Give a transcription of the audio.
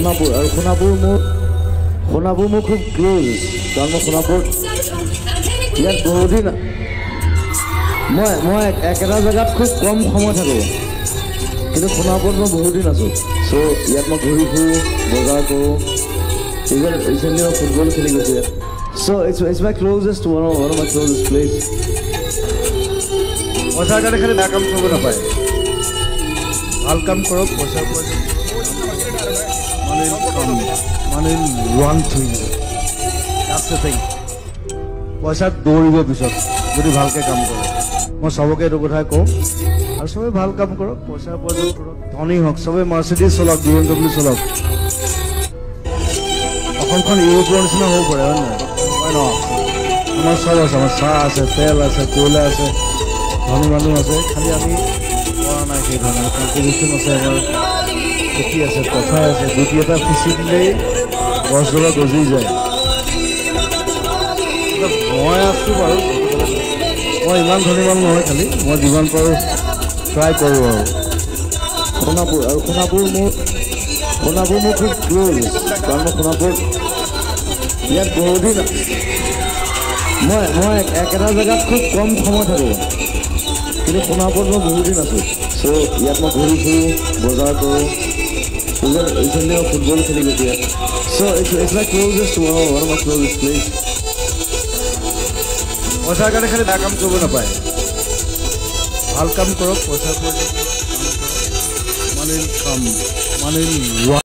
সোণাপুৰ আৰু সোণাপুৰ মোৰ খুব ক্লোজ কাৰণ মই সোণাপুৰত ইয়াত বহুদিন মই একেটা জেগাত খুব কম সময় থাকোঁ কিন্তু সোণাপুৰত মই বহুদিন আছোঁ চ' ইয়াত মই ঘূৰি ফুৰোঁ বজাৰ কৰোঁ ইভেন ৰিচেণ্টলি মই ফুটবল খেলি গৈছোঁ ইয়াত so' it's my closest one of my closest place পইচাৰ কাৰণে খালি বেয়া কাম কৰিব নাপায় ভাল কাম কৰক পইচাৰ মানে one thing that's the thing পইচাত দৌৰিব পিছত যদি ভালকৈ কাম কৰে মই চবকে এইটো কথাই কওঁ আৰু চবেই ভাল কাম কৰক পইচাৰ উপাৰ্জন কৰক ধনী হওক চবেই মাৰ্চিডিজ চলাওক BMW চলাওক অসমখন ইউৰোপৰ নিচিনা হ'ব পাৰে হয় নহয় আমাৰ চব আছে আমাৰ চাহ আছে তেল আছে কয়লা আছে ধনী মানুহ আছে খালি আমি কৰা নাই সেই ধৰণৰ কম্পিটিশ্যন আছে আমাৰ খেতি আছে পথাৰ আছে গুটি এটা সিঁচি দিলেই গছজোপা গজি যায় মই আছোঁ বাৰু মই ইমান ধনী মানুহ নহয় খালি মই যিমান পাৰোঁ ট্ৰাই কৰোঁ আৰু সোণাপুৰ মোৰ খুব ক্ল'জ কাৰণ মই সোণাপুৰত ইয়াত বহুদিন মই একেটা জেগাত খুব কম সময় থাকোঁ কিন্তু সোণাপুৰত মই বহুদিন আছোঁ চ' ইয়াত মই ঘূৰি ফুৰোঁ বজাৰ কৰোঁ ইভেন ৰিচেণ্টলি মই ফুটবল খেলি গৈছোঁ ইয়াত so' it's my closest one of my closest place পইচাৰ কাৰণে খালি বেয়া কাম কৰিব নাপায় ভাল কাম কৰক পইচাৰ মানে